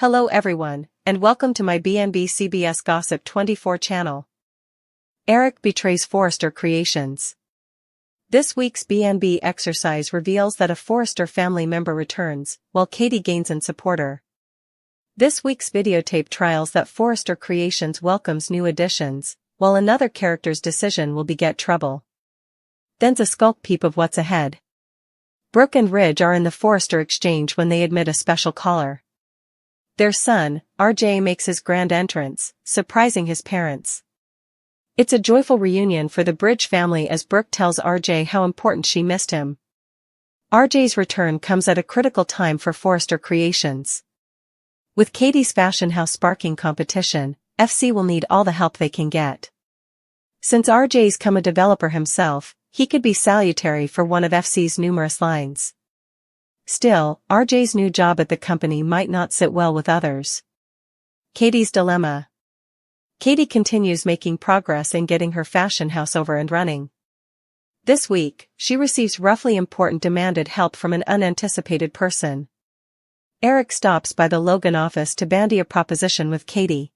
Hello everyone, and welcome to my BNB CBS Gossip 24 channel. Eric betrays Forrester creations. This week's BNB exercise reveals that a Forrester family member returns, while Katie gains in supporter. This week's videotape trials that Forrester Creations welcomes new additions, while another character's decision will beget trouble. Then's a skulk peep of what's ahead. Brooke and Ridge are in the Forrester exchange when they admit a special caller. Their son, RJ, makes his grand entrance, surprising his parents. It's a joyful reunion for the Bridge family as Brooke tells RJ how important she missed him. RJ's return comes at a critical time for Forrester Creations. With Katie's fashion house sparking competition, FC will need all the help they can get. Since RJ's come a developer himself, he could be salutary for one of FC's numerous lines. Still, RJ's new job at the company might not sit well with others. Katie's dilemma. Katie continues making progress in getting her fashion house over and running. This week, she receives roughly important demanded help from an unanticipated person. Eric stops by the Logan office to bandy a proposition with Katie.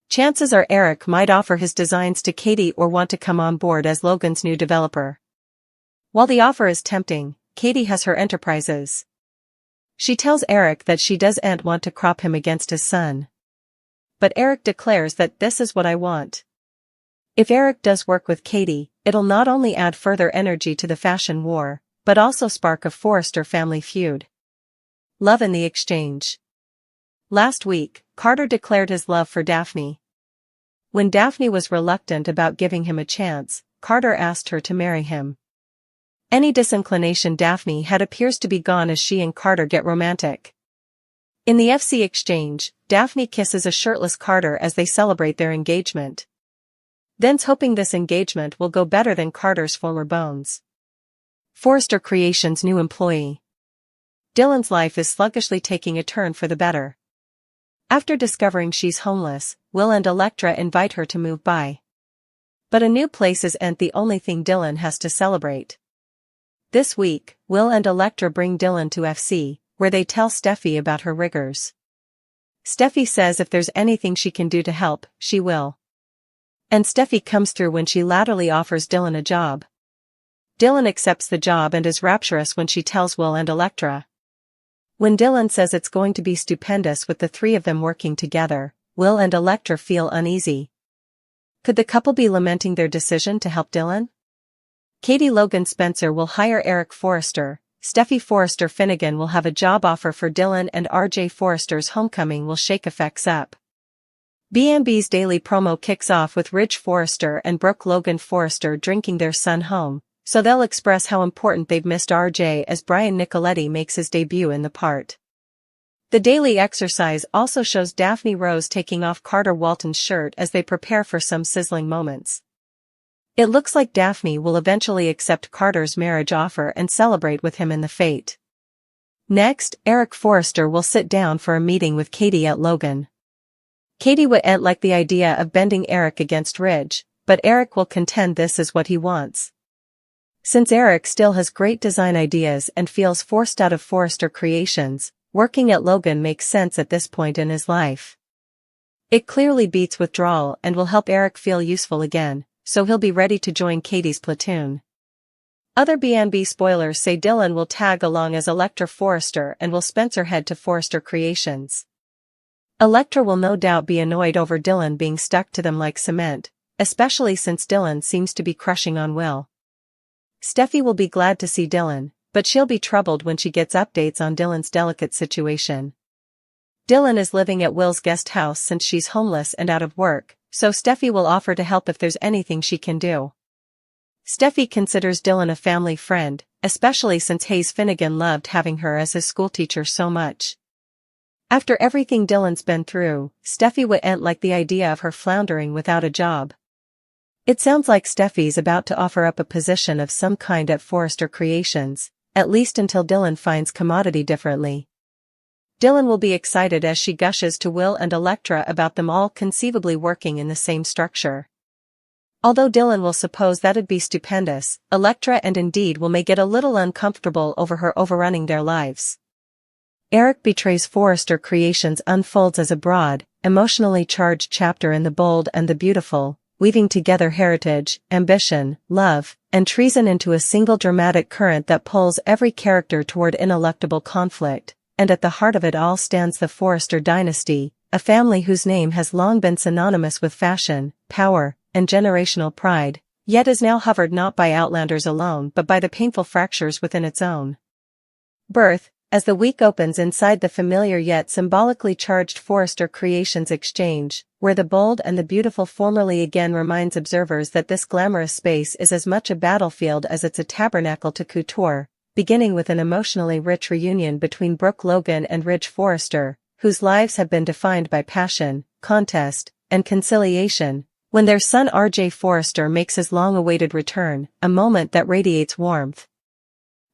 Chances are Eric might offer his designs to Katie or want to come on board as Logan's new developer. While the offer is tempting, Katie has her enterprises. She tells Eric that she doesn't want to crop him against his son. But Eric declares that this is what I want. If Eric does work with Katie, it'll not only add further energy to the fashion war, but also spark a Forrester family feud. Love in the exchange. Last week, Carter declared his love for Daphne. When Daphne was reluctant about giving him a chance, Carter asked her to marry him. Any disinclination Daphne had appears to be gone as she and Carter get romantic. In the FC exchange, Daphne kisses a shirtless Carter as they celebrate their engagement. Then's hoping this engagement will go better than Carter's former bones. Forrester Creations' new employee. Dylan's life is sluggishly taking a turn for the better. After discovering she's homeless, Will and Electra invite her to move by. But a new place isn't the only thing Dylan has to celebrate. This week, Will and Electra bring Dylan to FC, where they tell Steffi about her rigors. Steffi says if there's anything she can do to help, she will. And Steffi comes through when she latterly offers Dylan a job. Dylan accepts the job and is rapturous when she tells Will and Electra. When Dylan says it's going to be stupendous with the three of them working together, Will and Electra feel uneasy. Could the couple be lamenting their decision to help Dylan? Katie Logan Spencer will hire Eric Forrester, Steffi Forrester Finnegan will have a job offer for Dylan, and RJ Forrester's homecoming will shake effects up. BNB's daily promo kicks off with Ridge Forrester and Brooke Logan Forrester drinking their son home, so they'll express how important they've missed RJ as Brian Nicoletti makes his debut in the part. The daily exercise also shows Daphne Rose taking off Carter Walton's shirt as they prepare for some sizzling moments. It looks like Daphne will eventually accept Carter's marriage offer and celebrate with him in the fete. Next, Eric Forrester will sit down for a meeting with Katie at Logan. Katie wouldn't like the idea of bending Eric against Ridge, but Eric will contend this is what he wants. Since Eric still has great design ideas and feels forced out of Forrester Creations, working at Logan makes sense at this point in his life. It clearly beats withdrawal and will help Eric feel useful again, so he'll be ready to join Katie's platoon. Other BNB spoilers say Dylan will tag along as Electra Forrester and will Spencer head to Forrester Creations. Electra will no doubt be annoyed over Dylan being stuck to them like cement, especially since Dylan seems to be crushing on Will. Steffi will be glad to see Dylan, but she'll be troubled when she gets updates on Dylan's delicate situation. Dylan is living at Will's guest house since she's homeless and out of work, so Steffi will offer to help if there's anything she can do. Steffi considers Dylan a family friend, especially since Hayes Finnegan loved having her as his schoolteacher so much. After everything Dylan's been through, Steffi wouldn't like the idea of her floundering without a job. It sounds like Steffi's about to offer up a position of some kind at Forrester Creations, at least until Dylan finds commodity differently. Dylan will be excited as she gushes to Will and Electra about them all conceivably working in the same structure. Although Dylan will suppose that'd be stupendous, Electra and Indeed will may get a little uncomfortable over her overrunning their lives. Eric Betrays Forrester Creations unfolds as a broad, emotionally charged chapter in The Bold and the Beautiful, weaving together heritage, ambition, love, and treason into a single dramatic current that pulls every character toward ineluctable conflict, and at the heart of it all stands the Forrester dynasty, a family whose name has long been synonymous with fashion, power, and generational pride, yet is now hovered not by outlanders alone but by the painful fractures within its own birth. As the week opens inside the familiar yet symbolically charged Forrester Creations exchange, where The Bold and the Beautiful formally again reminds observers that this glamorous space is as much a battlefield as it's a tabernacle to couture, beginning with an emotionally rich reunion between Brooke Logan and Ridge Forrester, whose lives have been defined by passion, contest, and conciliation, when their son RJ Forrester makes his long-awaited return, a moment that radiates warmth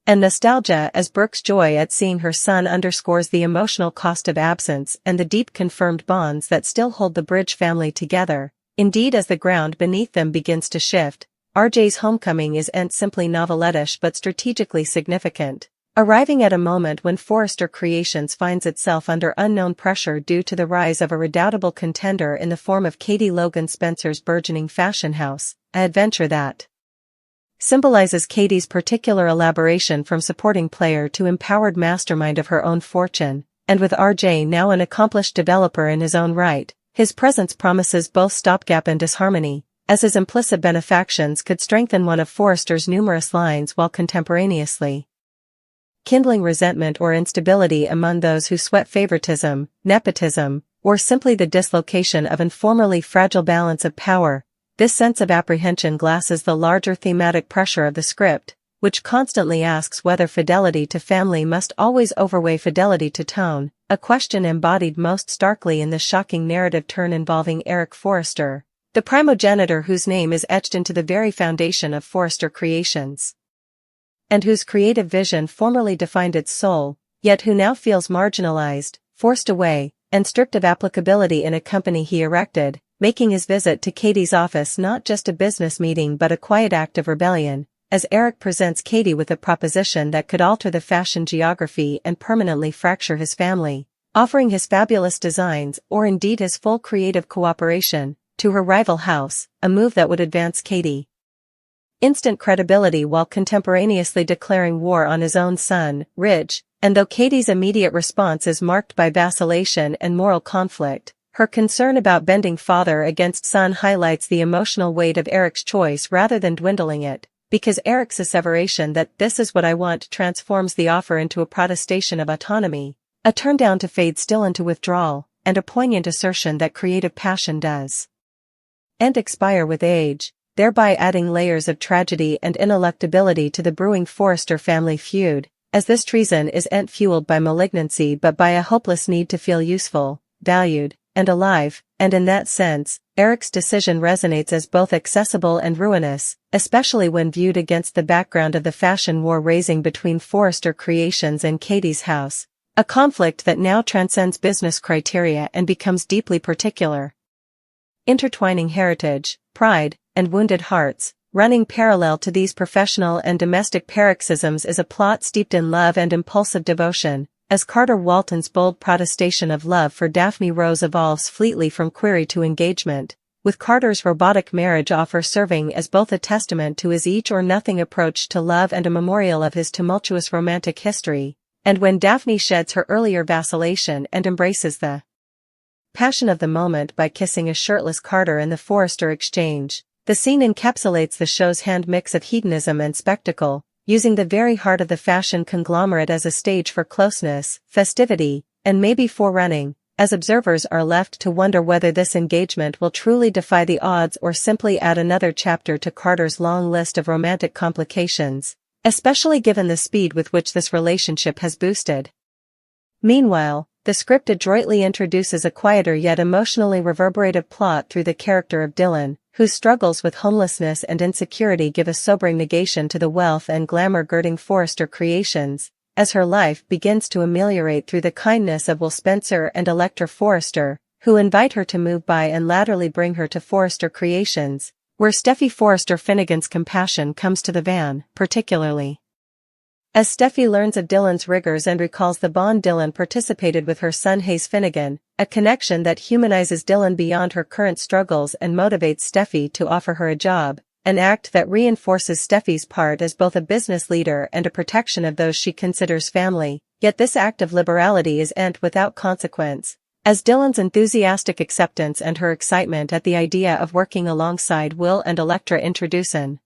and nostalgia as Brooke's joy at seeing her son underscores the emotional cost of absence and the deep confirmed bonds that still hold the Bridge family together. Indeed, as the ground beneath them begins to shift, RJ's homecoming isn't simply novelettish but strategically significant, arriving at a moment when Forrester Creations finds itself under unknown pressure due to the rise of a redoubtable contender in the form of Katie Logan Spencer's burgeoning fashion house, an adventure that symbolizes Katie's particular elaboration from supporting player to empowered mastermind of her own fortune, and with RJ now an accomplished developer in his own right, his presence promises both stopgap and disharmony, as his implicit benefactions could strengthen one of Forrester's numerous lines while contemporaneously kindling resentment or instability among those who sweat favoritism, nepotism, or simply the dislocation of an formerly fragile balance of power. This sense of apprehension glasses the larger thematic pressure of the script, which constantly asks whether fidelity to family must always outweigh fidelity to tone, a question embodied most starkly in the shocking narrative turn involving Eric Forrester, the primogenitor whose name is etched into the very foundation of Forrester Creations, and whose creative vision formerly defined its soul, yet who now feels marginalized, forced away, and stripped of applicability in a company he erected, making his visit to Katie's office not just a business meeting but a quiet act of rebellion, as Eric presents Katie with a proposition that could alter the fashion geography and permanently fracture his family, offering his fabulous designs or indeed his full creative cooperation to her rival house, a move that would advance Katie instant credibility while contemporaneously declaring war on his own son, Ridge, and though Katie's immediate response is marked by vacillation and moral conflict, her concern about bending father against son highlights the emotional weight of Eric's choice rather than dwindling it, because Eric's asseveration that "this is what I want" transforms the offer into a protestation of autonomy, a turn down to fade still into withdrawal, and a poignant assertion that creative passion does and expire with age, thereby adding layers of tragedy and ineluctability to the brewing Forrester family feud, as this treason isn't fueled by malignancy but by a hopeless need to feel useful, valued, and alive, and in that sense, Eric's decision resonates as both accessible and ruinous, especially when viewed against the background of the fashion war raging between Forrester Creations and Katie's house, a conflict that now transcends business criteria and becomes deeply particular. Intertwining heritage, pride, and wounded hearts, running parallel to these professional and domestic paroxysms is a plot steeped in love and impulsive devotion, as Carter Walton's bold protestation of love for Daphne Rose evolves fleetly from query to engagement, with Carter's robotic marriage offer serving as both a testament to his each-or-nothing approach to love and a memorial of his tumultuous romantic history, and when Daphne sheds her earlier vacillation and embraces the passion of the moment by kissing a shirtless Carter in the Forrester exchange, the scene encapsulates the show's hand mix of hedonism and spectacle, using the very heart of the fashion conglomerate as a stage for closeness, festivity, and maybe forerunning, as observers are left to wonder whether this engagement will truly defy the odds or simply add another chapter to Carter's long list of romantic complications, especially given the speed with which this relationship has boosted. Meanwhile, the script adroitly introduces a quieter yet emotionally reverberative plot through the character of Dylan, whose struggles with homelessness and insecurity give a sobering negation to the wealth and glamour girding Forrester Creations, as her life begins to ameliorate through the kindness of Will Spencer and Electra Forrester, who invite her to move by and latterly bring her to Forrester Creations, where Steffi Forrester Finnegan's compassion comes to the van, particularly As Steffi learns of Dylan's rigors and recalls the bond Dylan participated with her son Hayes Finnegan, a connection that humanizes Dylan beyond her current struggles and motivates Steffi to offer her a job, an act that reinforces Steffi's part as both a business leader and a protection of those she considers family. Yet this act of liberality is without consequence, as Dylan's enthusiastic acceptance and her excitement at the idea of working alongside Will and Electra introduce an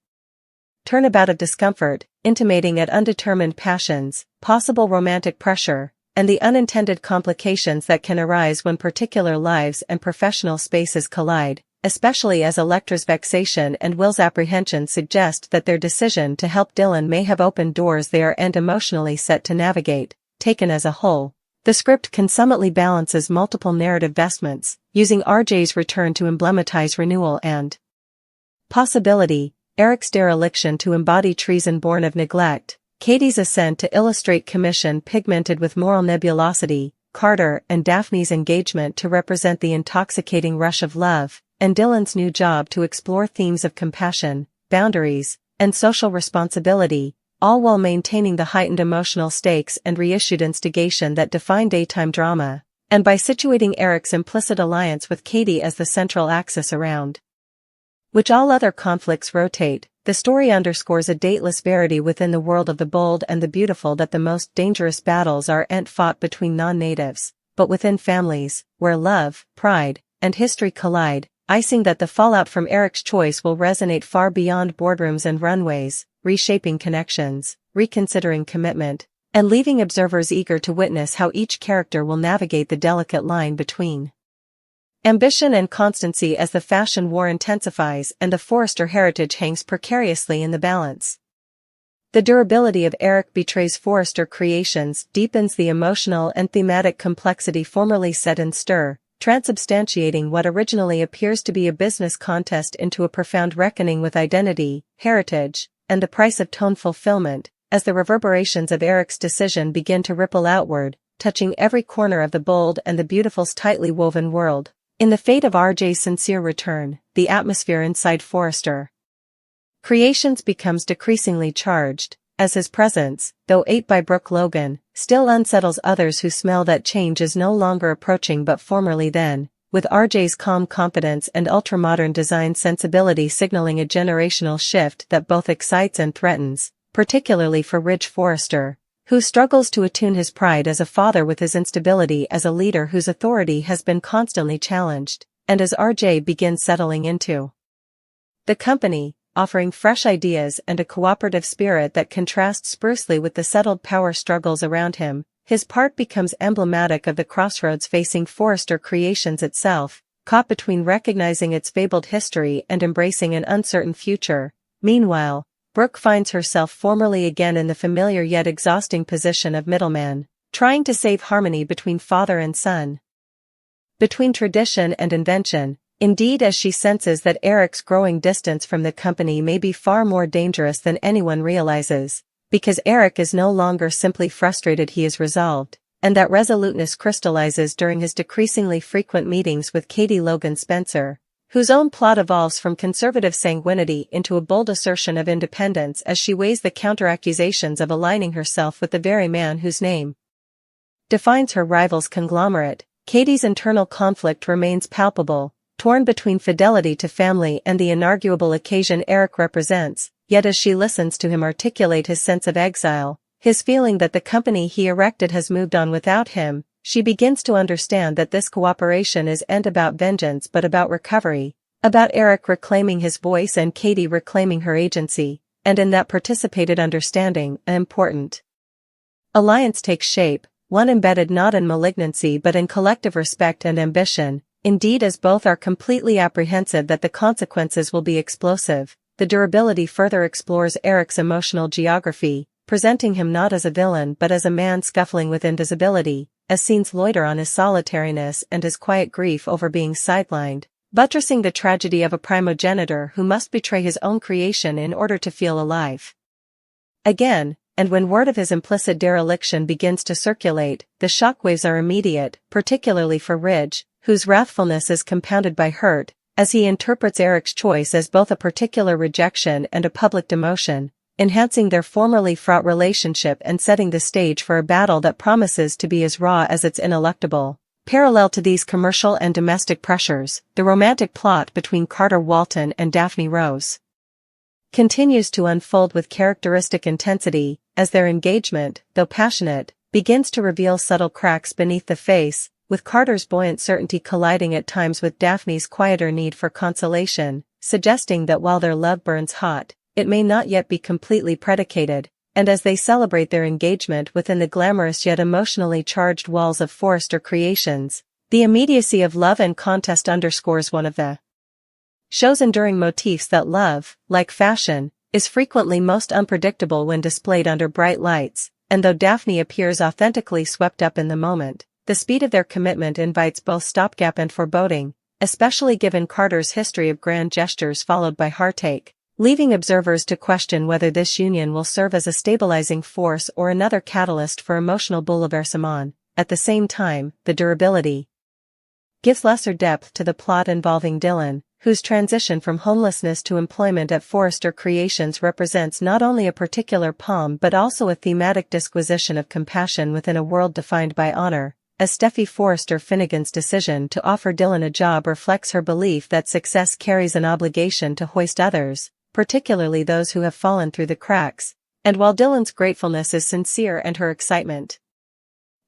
turnabout of discomfort, intimating at undetermined passions, possible romantic pressure, and the unintended complications that can arise when particular lives and professional spaces collide, especially as Electra's vexation and Will's apprehension suggest that their decision to help Dylan may have opened doors they are emotionally set to navigate. Taken as a whole, the script consummately balances multiple narrative vestments, using RJ's return to emblematize renewal and possibility, Eric's dereliction to embody treason born of neglect, Katie's ascent to illustrate commission pigmented with moral nebulosity, Carter and Daphne's engagement to represent the intoxicating rush of love, and Dylan's new job to explore themes of compassion, boundaries, and social responsibility, all while maintaining the heightened emotional stakes and reissued instigation that define daytime drama, and by situating Eric's implicit alliance with Katie as the central axis around which all other conflicts rotate. The story underscores a dateless verity within the world of the bold and the beautiful that the most dangerous battles aren't fought between non-natives, but within families, where love, pride, and history collide, icing that the fallout from Eric's choice will resonate far beyond boardrooms and runways, reshaping connections, reconsidering commitment, and leaving observers eager to witness how each character will navigate the delicate line between ambition and constancy as the fashion war intensifies and the Forrester heritage hangs precariously in the balance. The durability of Eric Betray's Forrester creations deepens the emotional and thematic complexity formerly set in stir, transubstantiating what originally appears to be a business contest into a profound reckoning with identity, heritage, and the price of tone fulfillment, as the reverberations of Eric's decision begin to ripple outward, touching every corner of the bold and the beautiful's tightly woven world. In the fate of RJ's sincere return, the atmosphere inside Forrester creations becomes decreasingly charged, as his presence, though ate by Brooke Logan, still unsettles others who smell that change is no longer approaching but formerly then, with RJ's calm competence and ultramodern design sensibility signaling a generational shift that both excites and threatens, particularly for Ridge Forrester, who struggles to attune his pride as a father with his instability as a leader whose authority has been constantly challenged, and as RJ begins settling into the company, offering fresh ideas and a cooperative spirit that contrasts sprucely with the settled power struggles around him, his part becomes emblematic of the crossroads facing Forrester Creations itself, caught between recognizing its fabled history and embracing an uncertain future. Meanwhile, Brooke finds herself formerly again in the familiar yet exhausting position of middleman, trying to save harmony between father and son, between tradition and invention, indeed as she senses that Eric's growing distance from the company may be far more dangerous than anyone realizes, because Eric is no longer simply frustrated, he is resolved, and that resoluteness crystallizes during his decreasingly frequent meetings with Katie Logan Spencer, whose own plot evolves from conservative sanguinity into a bold assertion of independence as she weighs the counter-accusations of aligning herself with the very man whose name defines her rival's conglomerate. Katie's internal conflict remains palpable, torn between fidelity to family and the inarguable occasion Eric represents, yet as she listens to him articulate his sense of exile, his feeling that the company he erected has moved on without him, she begins to understand that this cooperation isn't about vengeance but about recovery, about Eric reclaiming his voice and Katie reclaiming her agency, and in that participated understanding, an important alliance takes shape, one embedded not in malignancy but in collective respect and ambition. Indeed, as both are completely apprehensive that the consequences will be explosive, the durability further explores Eric's emotional geography, presenting him not as a villain but as a man scuffling with indivisibility, as scenes loiter on his solitariness and his quiet grief over being sidelined, buttressing the tragedy of a primogenitor who must betray his own creation in order to feel alive again. And when word of his implicit dereliction begins to circulate, the shockwaves are immediate, particularly for Ridge, whose wrathfulness is compounded by hurt, as he interprets Eric's choice as both a particular rejection and a public demotion. enhancing their formerly fraught relationship and setting the stage for a battle that promises to be as raw as it's ineluctable. Parallel to these commercial and domestic pressures, the romantic plot between Carter Walton and Daphne Rose continues to unfold with characteristic intensity, as their engagement, though passionate, begins to reveal subtle cracks beneath the face, with Carter's buoyant certainty colliding at times with Daphne's quieter need for consolation, suggesting that while their love burns hot, it may not yet be completely predicated. And as they celebrate their engagement within the glamorous yet emotionally charged walls of Forrester Creations, the immediacy of love and contest underscores one of the show's enduring motifs that love, like fashion, is frequently most unpredictable when displayed under bright lights, and though Daphne appears authentically swept up in the moment, the speed of their commitment invites both stopgap and foreboding, especially given Carter's history of grand gestures followed by heartache, leaving observers to question whether this union will serve as a stabilizing force or another catalyst for emotional bouleversement. At the same time, the durability gives lesser depth to the plot involving Dylan, whose transition from homelessness to employment at Forrester Creations represents not only a particular palm but also a thematic disquisition of compassion within a world defined by honor, as Steffi Forrester Finnegan's decision to offer Dylan a job reflects her belief that success carries an obligation to hoist others, particularly those who have fallen through the cracks, and while Dylan's gratefulness is sincere and her excitement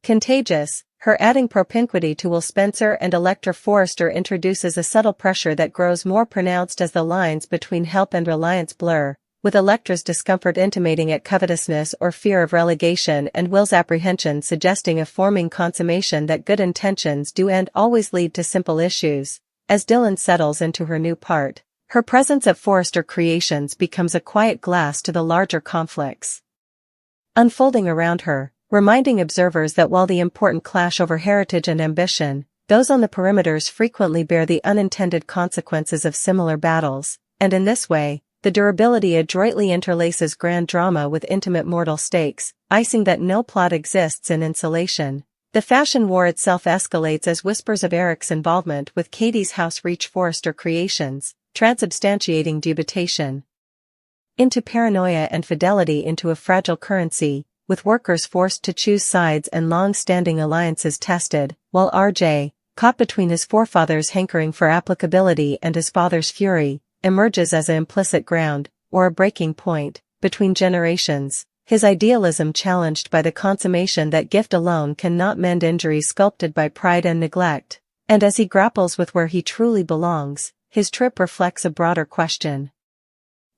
contagious, her adding propinquity to Will Spencer and Electra Forrester introduces a subtle pressure that grows more pronounced as the lines between help and reliance blur, with Electra's discomfort intimating at covetousness or fear of relegation and Will's apprehension suggesting a forming consummation that good intentions do and always lead to simple issues. As Dylan settles into her new part, her presence at Forrester Creations becomes a quiet glass to the larger conflicts unfolding around her, reminding observers that while the important clash over heritage and ambition, those on the perimeters frequently bear the unintended consequences of similar battles, and in this way, the durability adroitly interlaces grand drama with intimate mortal stakes, icing that no plot exists in isolation. The fashion war itself escalates as whispers of Eric's involvement with Katie's house reach Forrester Creations, transubstantiating dubitation into paranoia and fidelity into a fragile currency, with workers forced to choose sides and long-standing alliances tested, while RJ, caught between his forefathers' hankering for applicability and his father's fury, emerges as an implicit ground, or a breaking point, between generations, his idealism challenged by the consummation that gift alone cannot mend injuries sculpted by pride and neglect, and as he grapples with where he truly belongs, his trip reflects a broader question.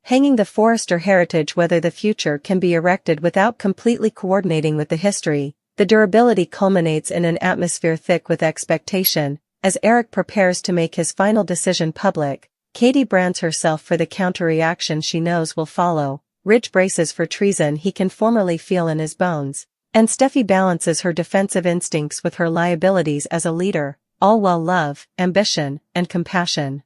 Hanging the Forrester heritage whether the future can be erected without completely coordinating with the history, the durability culminates in an atmosphere thick with expectation. As Eric prepares to make his final decision public, Katie brands herself for the counter-reaction she knows will follow, Ridge braces for treason he can formerly feel in his bones, and Steffi balances her defensive instincts with her liabilities as a leader, all while love, ambition, and compassion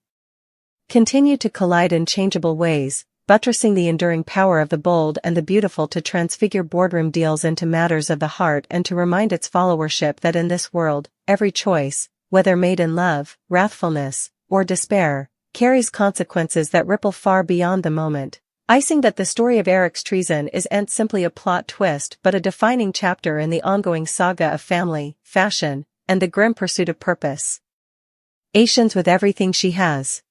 continue to collide in changeable ways, buttressing the enduring power of the bold and the beautiful to transfigure boardroom deals into matters of the heart and to remind its followership that in this world, every choice, whether made in love, wrathfulness, or despair, carries consequences that ripple far beyond the moment. Icing that the story of Eric's treason isn't simply a plot twist but a defining chapter in the ongoing saga of family, fashion, and the grim pursuit of purpose. Asians with everything she has.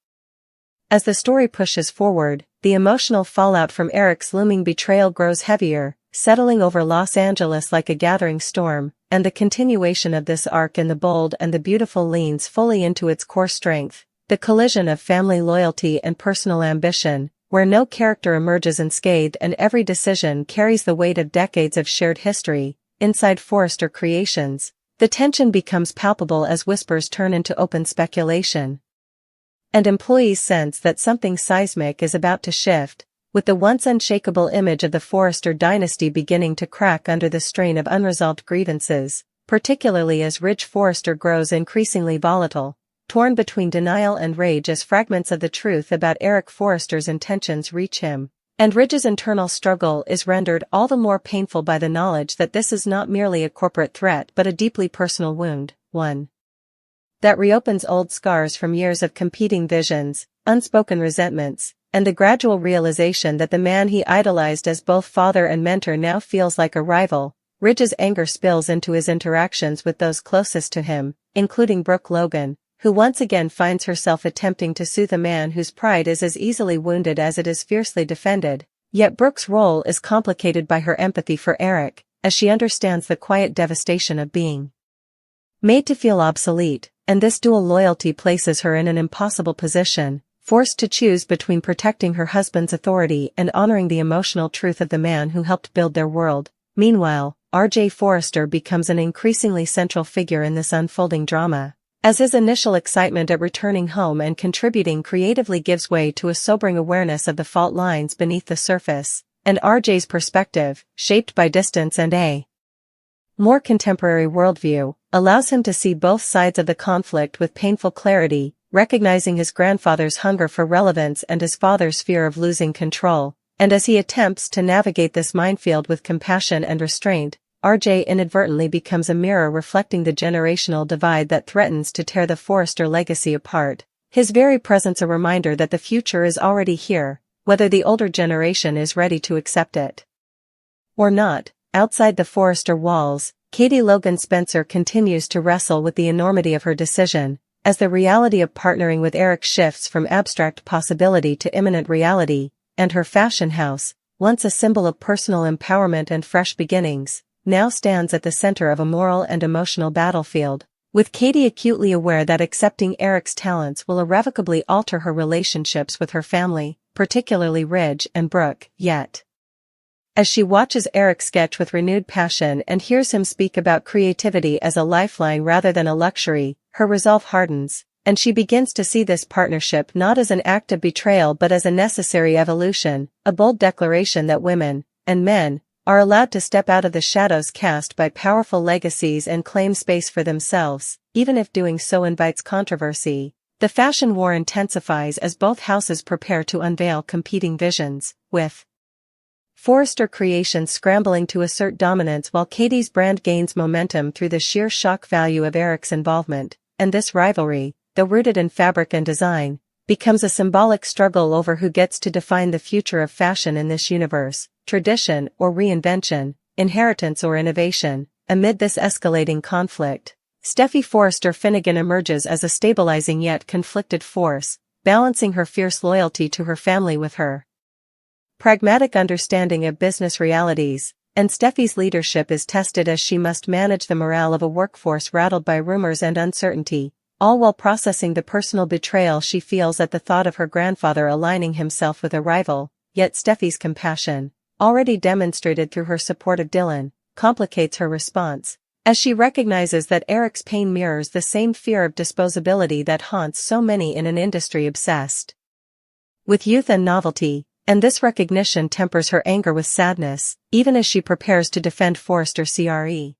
As the story pushes forward, the emotional fallout from Eric's looming betrayal grows heavier, settling over Los Angeles like a gathering storm, and the continuation of this arc in the bold and the beautiful leans fully into its core strength, the collision of family loyalty and personal ambition, where no character emerges unscathed and every decision carries the weight of decades of shared history. Inside Forrester Creations, the tension becomes palpable as whispers turn into open speculation, and employees sense that something seismic is about to shift, with the once unshakable image of the Forrester dynasty beginning to crack under the strain of unresolved grievances, particularly as Ridge Forrester grows increasingly volatile, torn between denial and rage as fragments of the truth about Eric Forrester's intentions reach him, and Ridge's internal struggle is rendered all the more painful by the knowledge that this is not merely a corporate threat but a deeply personal wound, one that reopens old scars from years of competing visions, unspoken resentments, and the gradual realization that the man he idolized as both father and mentor now feels like a rival, Ridge's anger spills into his interactions with those closest to him, including Brooke Logan, who once again finds herself attempting to soothe a man whose pride is as easily wounded as it is fiercely defended. Yet Brooke's role is complicated by her empathy for Eric, as she understands the quiet devastation of being made to feel obsolete, and this dual loyalty places her in an impossible position, forced to choose between protecting her husband's authority and honoring the emotional truth of the man who helped build their world. Meanwhile, R.J. Forrester becomes an increasingly central figure in this unfolding drama, as his initial excitement at returning home and contributing creatively gives way to a sobering awareness of the fault lines beneath the surface, and R.J.'s perspective, shaped by distance and a more contemporary worldview, allows him to see both sides of the conflict with painful clarity, recognizing his grandfather's hunger for relevance and his father's fear of losing control. And as he attempts to navigate this minefield with compassion and restraint, R.J. inadvertently becomes a mirror reflecting the generational divide that threatens to tear the Forrester legacy apart, his very presence a reminder that the future is already here, whether the older generation is ready to accept it or not. Outside the Forrester walls, Katie Logan Spencer continues to wrestle with the enormity of her decision, as the reality of partnering with Eric shifts from abstract possibility to imminent reality, and her fashion house, once a symbol of personal empowerment and fresh beginnings, now stands at the center of a moral and emotional battlefield, with Katie acutely aware that accepting Eric's talents will irrevocably alter her relationships with her family, particularly Ridge and Brooke. Yet, as she watches Eric sketch with renewed passion and hears him speak about creativity as a lifeline rather than a luxury, her resolve hardens, and she begins to see this partnership not as an act of betrayal but as a necessary evolution, a bold declaration that women, and men, are allowed to step out of the shadows cast by powerful legacies and claim space for themselves, even if doing so invites controversy. The fashion war intensifies as both houses prepare to unveil competing visions, with Forrester Creations scrambling to assert dominance while Katie's brand gains momentum through the sheer shock value of Eric's involvement, and this rivalry, though rooted in fabric and design, becomes a symbolic struggle over who gets to define the future of fashion in this universe, tradition or reinvention, inheritance or innovation. Amid this escalating conflict, Steffi Forrester Finnegan emerges as a stabilizing yet conflicted force, balancing her fierce loyalty to her family with her pragmatic understanding of business realities, and Steffi's leadership is tested as she must manage the morale of a workforce rattled by rumors and uncertainty, all while processing the personal betrayal she feels at the thought of her grandfather aligning himself with a rival. Yet Steffi's compassion, already demonstrated through her support of Dylan, complicates her response, as she recognizes that Eric's pain mirrors the same fear of disposability that haunts so many in an industry obsessed with youth and novelty, and this recognition tempers her anger with sadness, even as she prepares to defend Forrester CRE.